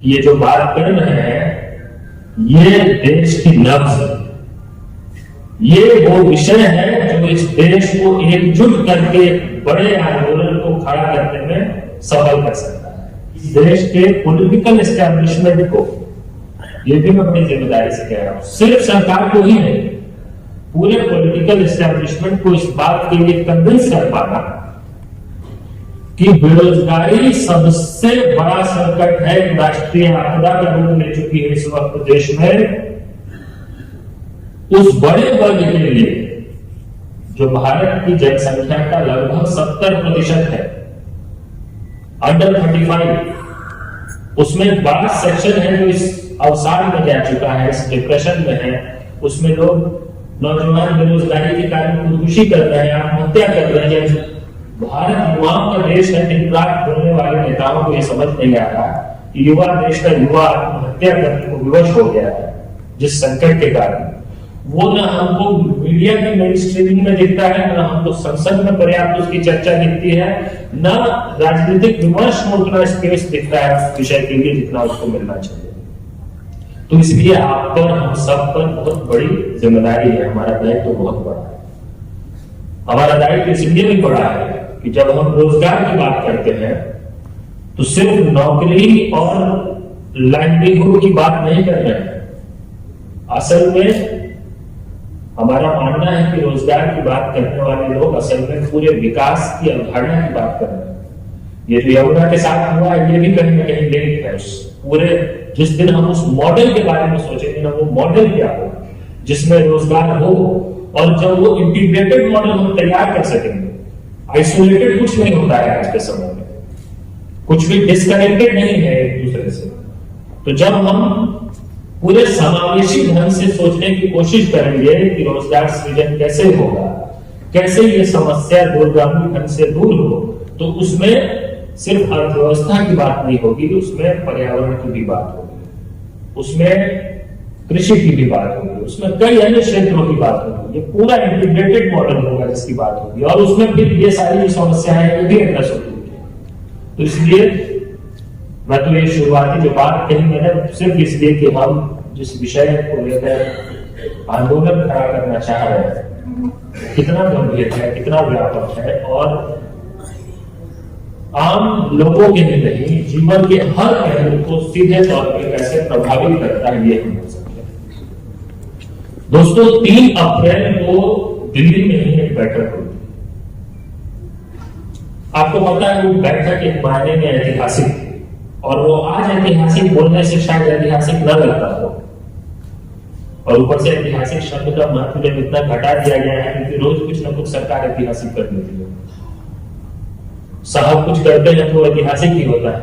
ये जो बात कर रहे हैं ये देश की नब्ज, ये वो विषय है जो इस देश को एकजुट करके बड़े आंदोलन को खड़ा करने में सफल कर सकता है। इस देश के पॉलिटिकल एस्टैब्लिशमेंट को, ये भी मैं अपनी जिम्मेदारी से कह रहा हूं, सिर्फ सरकार को ही नहीं, पूरे पॉलिटिकल एस्टैब्लिशमेंट को इस बात के लिए कन्विंस कर पाना कि बेरोजगारी सबसे बड़ा संकट है, राष्ट्रीय आपदा का रूप ले चुकी है इस वक्त देश में। उस बड़े वर्ग के लिए जो भारत की जनसंख्या का लगभग 70% है, अंडर 35, उसमें एक बड़ा सेक्शन है जो इस अवसाद में जा चुका है, इस डिप्रेशन में है। उसमें लोग, नौजवान बेरोजगारी के कारण खुदकुशी कर रहे हैं, आत्महत्या कर रहे हैं। भारत युवाओं का देश है, दिन रात बोलने वाले नेताओं को यह समझ नहीं आ रहा कि युवा देश का युवा आत्महत्या करने को विवश हो गया है जिस संकट के कारण। वो ना हमको मीडिया की मेन स्ट्रीमिंग में दिखता है, ना हमको संसद में पर्याप्त उसकी चर्चा दिखती है, ना राजनीतिक विमर्श में उतना स्पेस दिखता है विषय के लिए जितना उसको मिलना चाहिए। तो इसलिए आप पर, हम सब पर बहुत बड़ी जिम्मेदारी है, हमारा दायित्व बहुत बड़ा है। हमारा दायित्व इसलिए भी बड़ा है कि जब हम रोजगार की बात करते हैं तो सिर्फ नौकरी और लाइवलीहुड की बात नहीं कर रहे हैं। असल में हमारा मानना है कि रोजगार की बात करने वाले लोग असल में पूरे विकास की अवधारणा की बात कर रहे हैं। ये जो यमुना के साथ हुआ ये भी कहीं ना कहीं लिंक है उस पूरे, जिस दिन हम उस मॉडल के बारे में सोचेंगे ना, वो मॉडल क्या हो जिसमें रोजगार हो, और जब वो इंटीग्रेटेड मॉडल हम तैयार कर सकेंगे। आइसोलेटेड कुछ नहीं होता है आज के समय में, कुछ भी डिस्कनेक्टेड नहीं है एक दूसरे से। तो जब हम पूरे समावेशी ढंग से सोचने की कोशिश करेंगे कि रोजगार सृजन कैसे होगा, कैसे ये समस्या दूरगामी ढंग से दूर हो, तो उसमें सिर्फ अर्थव्यवस्था की बात नहीं होगी, उसमें पर्यावरण की भी बात होगी, उसमें कृषि की भी बात होगी, उसमें कई अन्य क्षेत्रों की बात होगी। ये पूरा इंटीग्रेटेड मॉडल होगा जिसकी बात होगी, और उसमें फिर ये सारी समस्याएं भी एड्रेस होगी। तो इसलिए मैं तो ये शुरुआती जो बात कही मैंने सिर्फ इसलिए कि हम जिस विषय को लेकर आंदोलन खड़ा करना चाह रहे हैं कितना गंभीर है, कितना व्यापक है, और आम लोगों के लिए नहीं, जीवन के हर पहलू को सीधे तौर पर कैसे प्रभावित करता है ये हम हो सकते हैं। दोस्तों, 3 अप्रैल को दिल्ली में ही एक बैठक हुई। आपको पता है वो बैठक एक मायने में ऐतिहासिक थी, और वो आज ऐतिहासिक बोलने से शायद ऐतिहासिक न लगता हो, और ऊपर से ऐतिहासिक शब्द का महत्व जब इतना घटा दिया गया है क्योंकि रोज कुछ ना कुछ सरकार ऐतिहासिक कर देती है। साहब कुछ करते हैं तो ऐतिहासिक ही होता है,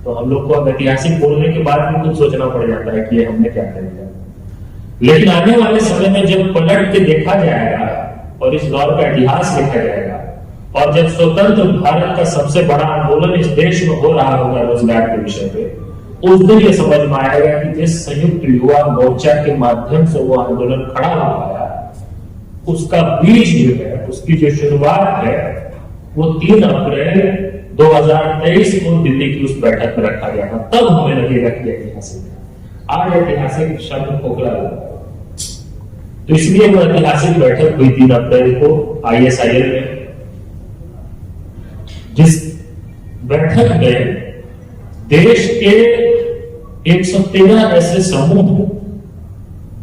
तो हम लोग को अब ऐतिहासिक बोलने के बाद भी कुछ सोचना पड़ जाता है कि ये हमने क्या कर दिया। लेकिन आने वाले समय में जब पलट के देखा जाएगा और इस दौर का इतिहास लिखा जाएगा, और जब स्वतंत्र भारत का सबसे बड़ा आंदोलन इस देश में हो रहा होगा रोजगार के विषय पे, उस दिन ये समझ में आएगा कि जिस संयुक्त युवा मोर्चा के माध्यम से वो आंदोलन खड़ा हो पाया, उसका बीज जो है, उसकी जो शुरुआत है, वो 3 अप्रैल 2023 को दिल्ली की उस बैठक में रखा गया था। तब हमें लगेगा कि ऐतिहासिक, आज ऐतिहासिक शब्द खोखला लगा। तो इसलिए वो ऐतिहासिक बैठक हुई 3 अप्रैल को ISIL में, जिस बैठक में देश के 113 ऐसे समूह,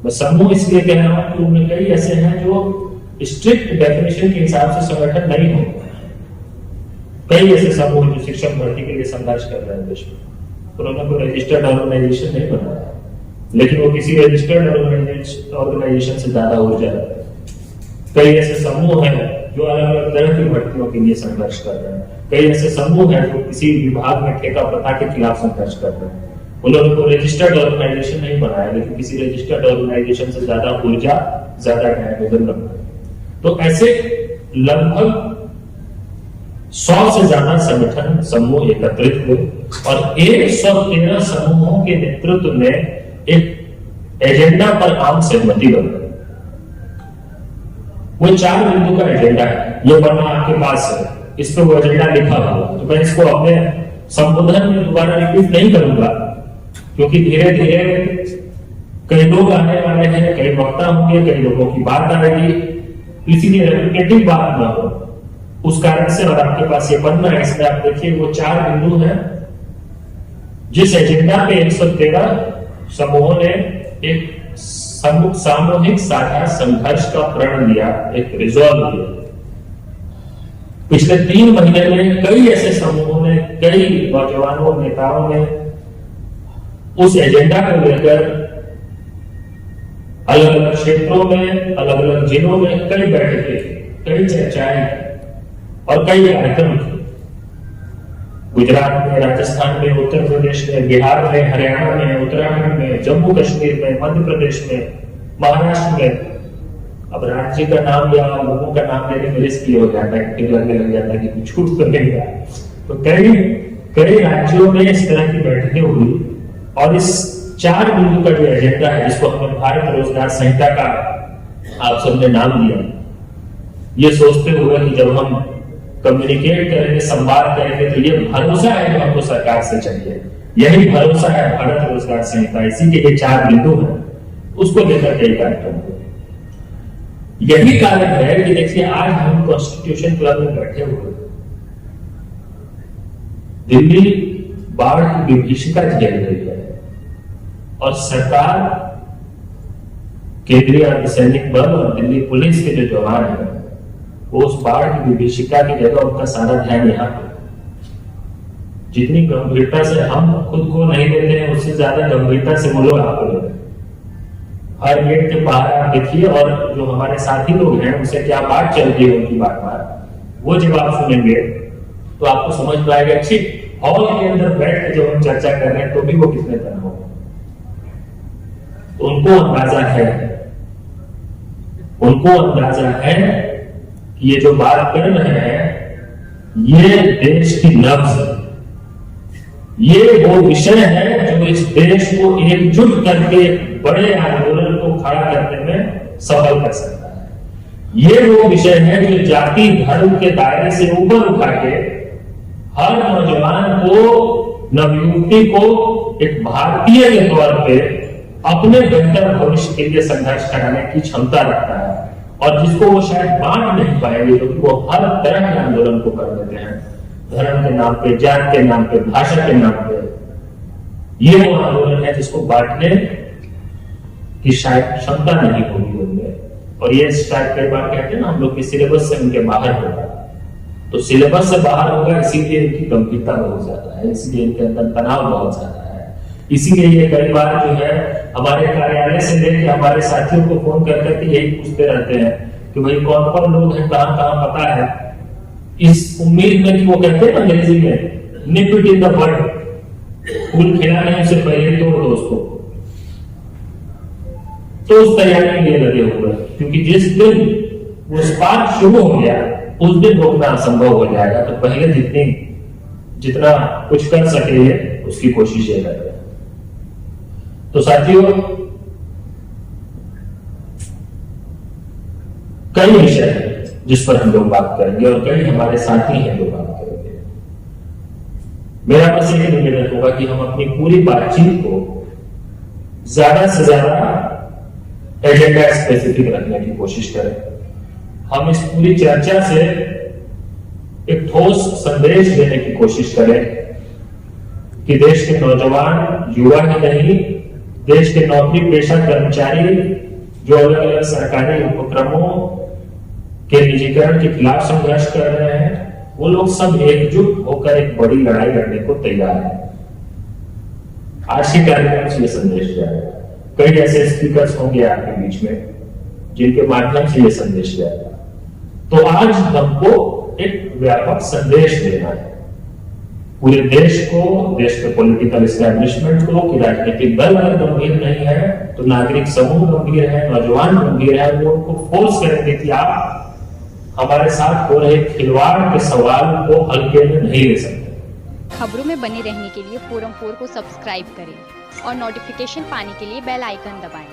मैं समूह इसलिए कह रहा हूं कि उनमें कई ऐसे हैं जो स्ट्रिक्ट डेफिनेशन के हिसाब से संगठन नहीं हो, कई ऐसे समूह जो शिक्षक भर्ती के लिए संघर्ष कर रहे हैं देश में। उन्होंने कोई रजिस्टर्ड ऑर्गेनाइजेशन नहीं बनाया, लेकिन वो किसी रजिस्टर्ड ऑर्गेनाइजेशन से ज्यादा ऊर्जा रखते हैं। कई ऐसे समूह हैं जो अलग अलग तरह की भर्तियों के लिए संघर्ष कर रहे हैं। कई ऐसे समूह हैं जो किसी विभाग में ठेका प्रथा के खिलाफ संघर्ष कर रहे हैं। उन्होंने कोई रजिस्टर्ड ऑर्गेनाइजेशन नहीं बनाया, लेकिन किसी रजिस्टर्ड ऑर्गेनाइजेशन से ज्यादा ऊर्जा, ज्यादा डायनेमिज्म रखते हैं। तो ऐसे लगभग 100 से ज्यादा संगठन समूह एकत्रित हुए, और 113 समूहों के नेतृत्व में एक एजेंडा पर आम सहमति बन गई। वो 4 बिंदु का एजेंडा है, ये पढ़ना आपके पास है, इस पर वो एजेंडा लिखा हुआ। तो मैं इसको अपने संबोधन में दोबारा रिपीट नहीं करूंगा, क्योंकि धीरे धीरे कई लोग आने वाले हैं, कई वक्ता होंगे, कई लोगों की बात आएगी, इसीलिए रेपिटेटिव बात ना हो उस कारण से। और आपके पास ये पन्ना है, इसमें आप देखिए वो 4 बिंदु हैं जिस एजेंडा पे 113 समूहों ने एक सामूहिक साझा संघर्ष का प्रण लिया, एक रिजॉल्व लिया। पिछले 3 महीने में कई ऐसे समूहों ने, कई नौजवानों, नेताओं ने उस एजेंडा को लेकर अलग अलग क्षेत्रों में, अलग अलग जिलों में कई बैठकें, कई चर्चाएं और कई कार्यक्रम किए। गुजरात में, राजस्थान में, उत्तर प्रदेश में, बिहार में, हरियाणा में, उत्तराखंड में, जम्मू कश्मीर में, मध्य प्रदेश में, महाराष्ट्र में। अब राज्य का नाम या लोगों का नाम लेने में रिस्क ये हो जाता है, फिर लगने लग जाता है कि कुछ छूट तो नहीं गया। तो कई राज्यों में इस तरह की बैठकें हुई और इस 4 बिंदु का जो एजेंडा है, जिसको हमने भारत रोजगार संहिता का आप सबने नाम दिया, ये सोचते हुए कि जब हम कम्युनिकेट करेंगे, संवाद करेंगे, तो ये भरोसा है जो हमको सरकार से चाहिए, यही भरोसा है भारत रोजगार संहिता, इसी के ये 4 बिंदु हैं, उसको लेकर कई कार्यक्रम हुए। यही कारण है कि देखिए आज हम कॉन्स्टिट्यूशन क्लब में बैठे हुए, दिल्ली बाढ़ की विभीषिका झेल रही है और सरकार, केंद्रीय अर्धसैनिक बल और दिल्ली पुलिस के जो जवान हैं, वो उस बाढ़ की विभीषिका की जगह उनका सारा ध्यान यहाँ पे, जितनी गंभीरता से हम खुद को नहीं लेते हैं, उससे ज्यादा गंभीरता से वो लोग आपको लेते हैं। हर गेट के बाहर आप देखिए, और जो हमारे साथी लोग हैं उनसे क्या बात चल रही है उनकी बात बात, वो जब आप सुनेंगे तो आपको समझ में आएगा कि हॉल के अंदर बैठ के जब हम चर्चा कर रहे हैं तो भी वो कितने तरह हो। उनको अंदाजा है कि ये जो बात कर रहे हैं ये देश की नब्ज, ये वो विषय है जो इस देश को एकजुट करके बड़े आंदोलन को खड़ा करने में सफल कर सकता है। ये वो विषय है जो जाति धर्म के दायरे से ऊपर उठा के हर नौजवान को, नवयुवती को एक भारतीय के तौर पे अपने बेहतर भविष्य के लिए संघर्ष कराने की क्षमता रखता है, और जिसको वो शायद बांट नहीं पाएंगे, क्योंकि वो हर तरह के आंदोलन को कर देते हैं, धर्म के नाम पे, जात के नाम पे, भाषा के नाम पे। ये वो आंदोलन है जिसको बांटने की शायद क्षमता नहीं होगी उनमें, और ये शायद कई बार कहते हैं ना हम लोग, सिलेबस से उनके बाहर होगा। तो सिलेबस से बाहर होगा, इसीलिए इनकी गंभीरता बहुत ज्यादा है, इसीलिए इनके अंदर तनाव बहुत ज्यादा है। इसीलिए ये कई बार जो है हमारे कार्यालय से लेकर हमारे साथियों को फोन कर करके यही पूछते रहते हैं कि भाई कौन कौन लोग हैं, कहां कहां पता है, इस उम्मीद में कि वो कहते हैं अंग्रेजी में निप इट इन द बड, फूल खिलाने से पहले तोड़ दो उसको। तो उस तैयारी के लिए लगे हुए, क्योंकि जिस दिन वो स्पार्क शुरू हो गया उस दिन रोकना असंभव हो जाएगा। तो पहले जितना कुछ कर सके उसकी कोशिश ये करें। तो साथियों, कई विषय हैं जिस पर हम लोग बात करेंगे और कई हमारे साथी हैं जो बात करेंगे। मेरा बस यही निवेदन होगा कि हम अपनी पूरी बातचीत को ज्यादा से ज्यादा एजेंडा स्पेसिफिक रखने की कोशिश करें। हम इस पूरी चर्चा से एक ठोस संदेश देने की कोशिश करें कि देश के नौजवान, युवा ही नहीं, देश के नौकरी पेशा कर्मचारी जो अलग अलग सरकारी उपक्रमों के निजीकरण के खिलाफ संघर्ष कर रहे हैं, वो लोग सब एकजुट होकर एक बड़ी लड़ाई लड़ने को तैयार है। आज के कार्यक्रम से ये संदेश जाएगा। कई ऐसे स्पीकर्स होंगे आपके बीच में जिनके माध्यम से ये संदेश जाएगा। तो आज हमको एक व्यापक संदेश देना है पूरे देश को, देश के पॉलिटिकल एस्टैब्लिशमेंट को, कि राजनीतिक दल अगर गंभीर नहीं है तो नागरिक समूह गंभीर है, नौजवान गंभीर है। वो उनको फोर्स करेंगे कि आप हमारे साथ हो रहे खिलवाड़ के सवाल को हल्के में नहीं ले सकते। खबरों में बने रहने के लिए फोरम 4 को सब्सक्राइब करें और नोटिफिकेशन पाने के लिए बेल आइकन दबाएं।